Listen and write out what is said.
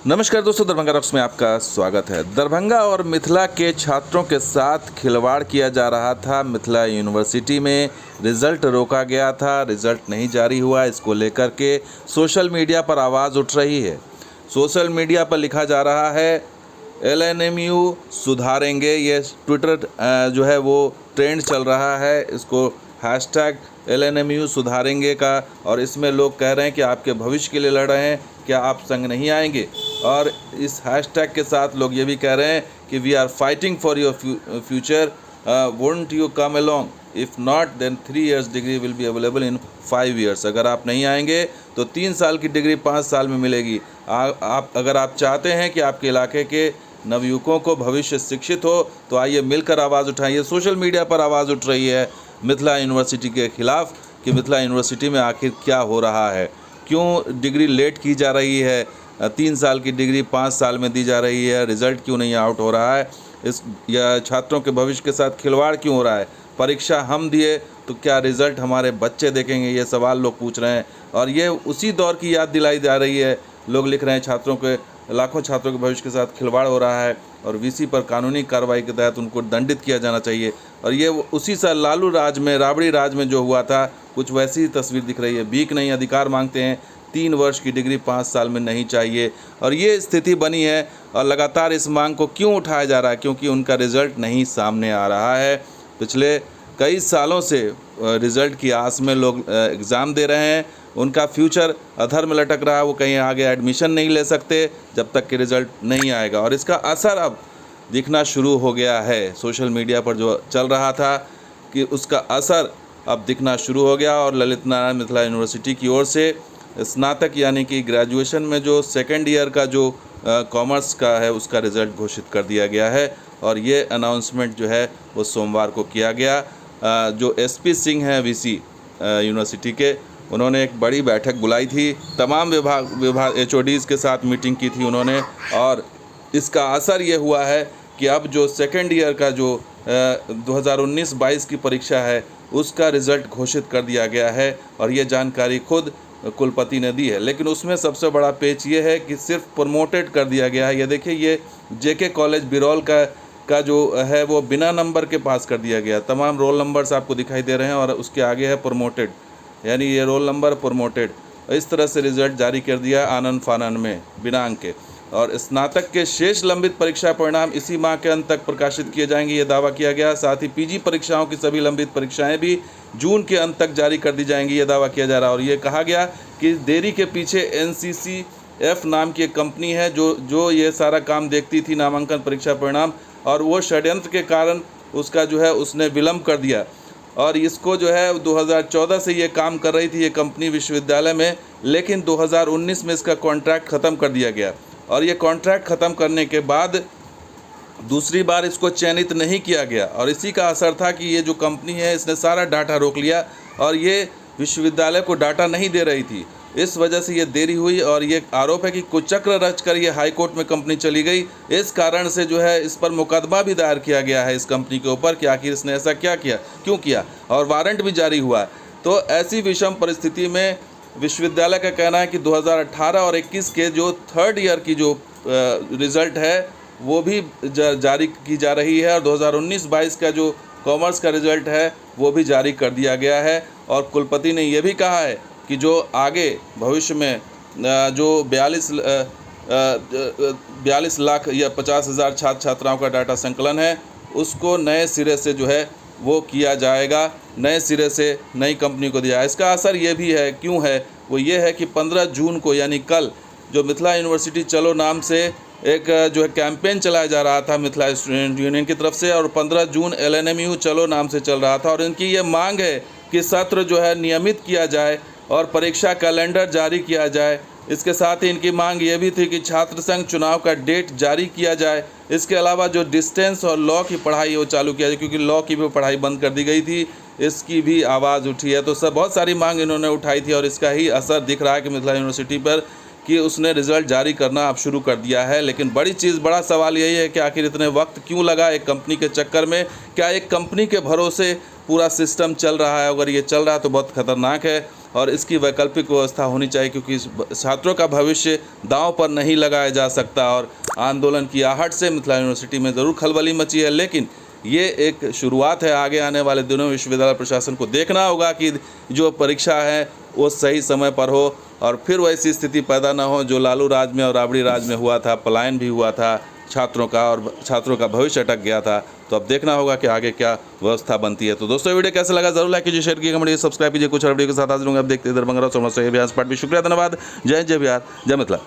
नमस्कार दोस्तों, दरभंगा रॉक्स में आपका स्वागत है। दरभंगा और मिथिला के छात्रों के साथ खिलवाड़ किया जा रहा था। मिथिला यूनिवर्सिटी में रिज़ल्ट रोका गया था, रिज़ल्ट नहीं जारी हुआ। इसको लेकर के सोशल मीडिया पर आवाज़ उठ रही है। सोशल मीडिया पर लिखा जा रहा है LNMU सुधारेंगे। ये ट्विटर जो है वो ट्रेंड चल रहा है, इसको हैशटैग LNMU सुधारेंगे का, और इसमें लोग कह रहे हैं कि आपके भविष्य के लिए लड़ रहे हैं, क्या आप संग नहीं आएंगे। और इस हैशटैग के साथ लोग ये भी कह रहे हैं कि we are fighting for your future, won't you come along, if not then 3 years degree will be available in 5 years। अगर आप नहीं आएंगे तो 3 साल की डिग्री 5 साल में मिलेगी। अगर आप चाहते हैं कि आपके इलाके के नवयुवकों को भविष्य शिक्षित हो तो आइए मिलकर आवाज़ उठाइए। सोशल मीडिया पर आवाज़ उठ रही है मिथिला यूनिवर्सिटी के ख़िलाफ़ कि मिथिला यूनिवर्सिटी में आखिर क्या हो रहा है, क्यों डिग्री लेट की जा रही है, 3 साल की डिग्री 5 साल में दी जा रही है, रिज़ल्ट क्यों नहीं आउट हो रहा है, या छात्रों के भविष्य के साथ खिलवाड़ क्यों हो रहा है। परीक्षा हम दिए तो क्या रिज़ल्ट हमारे बच्चे देखेंगे, ये सवाल लोग पूछ रहे हैं। और ये उसी दौर की याद दिलाई जा रही है। लोग लिख रहे हैं लाखों छात्रों के भविष्य के साथ खिलवाड़ हो रहा है और VC पर कानूनी कार्रवाई के तहत उनको दंडित किया जाना चाहिए। और ये उसी साल लालू राज में, राबड़ी राज में जो हुआ था, कुछ वैसी ही तस्वीर दिख रही है। भीख नहीं, अधिकार मांगते हैं। 3 वर्ष की डिग्री 5 साल में नहीं चाहिए, और ये स्थिति बनी है। और लगातार इस मांग को क्यों उठाया जा रहा है? क्योंकि उनका रिज़ल्ट नहीं सामने आ रहा है। पिछले कई सालों से रिज़ल्ट की आस में लोग एग्ज़ाम दे रहे हैं। उनका फ्यूचर अधर में लटक रहा है। वो कहीं आगे एडमिशन नहीं ले सकते जब तक कि रिज़ल्ट नहीं आएगा। और इसका असर अब दिखना शुरू हो गया है। सोशल मीडिया पर जो चल रहा था कि उसका असर अब दिखना शुरू हो गया। और ललित नारायण मिथिला यूनिवर्सिटी की ओर से स्नातक यानी कि ग्रेजुएशन में जो 2nd ईयर का जो कॉमर्स का है उसका रिज़ल्ट घोषित कर दिया गया है। और ये अनाउंसमेंट जो है वो सोमवार को किया गया। जो SP सिंह हैं VC यूनिवर्सिटी के, उन्होंने एक बड़ी बैठक बुलाई थी। तमाम विभाग HODs के साथ मीटिंग की थी उन्होंने। और इसका असर ये हुआ है कि अब जो 2nd ईयर का जो 2019-22 की परीक्षा है उसका रिज़ल्ट घोषित कर दिया गया है। और ये जानकारी खुद कुलपति ने दी है। लेकिन उसमें सबसे बड़ा पेच ये है कि सिर्फ प्रमोटेड कर दिया गया है। ये देखिए, ये JK कॉलेज बिरौल का जो है वो बिना नंबर के पास कर दिया गया। तमाम रोल नंबर्स आपको दिखाई दे रहे हैं और उसके आगे है प्रमोटेड, यानी ये रोल नंबर प्रमोटेड। इस तरह से रिज़ल्ट जारी कर दिया आनन फानन में बिना अंक के। और स्नातक के शेष लंबित परीक्षा परिणाम इसी माह के अंत तक प्रकाशित किए जाएंगे, ये दावा किया गया। साथ ही PG परीक्षाओं की सभी लंबित परीक्षाएं भी जून के अंत तक जारी कर दी जाएंगी, ये दावा किया जा रहा है। और ये कहा गया कि देरी के पीछे NCCF नाम की एक कंपनी है जो ये सारा काम देखती थी, नामांकन परीक्षा परिणाम, और वो षड्यंत्र के कारण उसका जो है उसने विलम्ब कर दिया। और इसको जो है 2014 से ये काम कर रही थी ये कंपनी विश्वविद्यालय में, लेकिन 2019 में इसका कॉन्ट्रैक्ट ख़त्म कर दिया गया। और ये कॉन्ट्रैक्ट ख़त्म करने के बाद दूसरी बार इसको चयनित नहीं किया गया। और इसी का असर था कि ये जो कंपनी है इसने सारा डाटा रोक लिया और ये विश्वविद्यालय को डाटा नहीं दे रही थी। इस वजह से ये देरी हुई। और ये आरोप है कि कुचक्र रचकर ये हाई कोर्ट में कंपनी चली गई। इस कारण से जो है इस पर मुकदमा भी दायर किया गया है इस कंपनी के ऊपर कि आखिर इसने ऐसा क्या किया, क्यों किया, और वारंट भी जारी हुआ है। तो ऐसी विषम परिस्थिति में विश्वविद्यालय का कहना है कि 2018 और 21 के जो 3rd ईयर की जो रिज़ल्ट है वो भी जारी की जा रही है। और 2019-22 का जो कॉमर्स का रिज़ल्ट है वो भी जारी कर दिया गया है। और कुलपति ने यह भी कहा है कि जो आगे भविष्य में जो 42 लाख या 50,000 छात्र छात्राओं का डाटा संकलन है उसको नए सिरे से जो है वो किया जाएगा, नए सिरे से नई कंपनी को दिया। इसका असर ये भी है, क्यों है, वो ये है कि 15 जून को यानी कल जो मिथिला यूनिवर्सिटी चलो नाम से एक जो है कैंपेन चलाया जा रहा था मिथिला स्टूडेंट यूनियन की तरफ से, और 15 जून LNMU चलो नाम से चल रहा था। और इनकी ये मांग है कि सत्र जो है नियमित किया जाए और परीक्षा कैलेंडर जारी किया जाए। इसके साथ ही इनकी मांग ये भी थी कि छात्र संघ चुनाव का डेट जारी किया जाए। इसके अलावा जो डिस्टेंस और लॉ की पढ़ाई है वो चालू किया जाए, क्योंकि लॉ की भी पढ़ाई बंद कर दी गई थी, इसकी भी आवाज़ उठी है। तो बहुत सारी मांग इन्होंने उठाई थी और इसका ही असर दिख रहा है कि मिथिला यूनिवर्सिटी पर कि उसने रिज़ल्ट जारी करना अब शुरू कर दिया है। लेकिन बड़ा सवाल यही है कि आखिर इतने वक्त क्यों लगा एक कंपनी के चक्कर में? क्या एक कंपनी के भरोसे पूरा सिस्टम चल रहा है? अगर ये चल रहा है तो बहुत ख़तरनाक है। और इसकी वैकल्पिक व्यवस्था होनी चाहिए, क्योंकि छात्रों का भविष्य दांव पर नहीं लगाया जा सकता। और आंदोलन की आहट से मिथिला यूनिवर्सिटी में ज़रूर खलबली मची है, लेकिन ये एक शुरुआत है। आगे आने वाले दिनों विश्वविद्यालय प्रशासन को देखना होगा कि जो परीक्षा है वो सही समय पर हो और फिर वैसी स्थिति पैदा ना हो जो लालू राज में और राबड़ी राज में हुआ था। पलायन भी हुआ था छात्रों का और छात्रों का भविष्य अटक गया था। तो अब देखना होगा कि आगे क्या व्यवस्था बनती है। तो दोस्तों, वीडियो कैसा लगा जरूर लाइक कीजिए, शेयर कीजिए, कमेंट कीजिए, सब्सक्राइब कीजिए। कुछ और वीडियो के साथ हाजिर होंगे। अब देखते हैं दरभंगा और समस्या बिहार पार्ट भी। शुक्रिया, धन्यवाद। जय जय बिहार, जय मिथिला।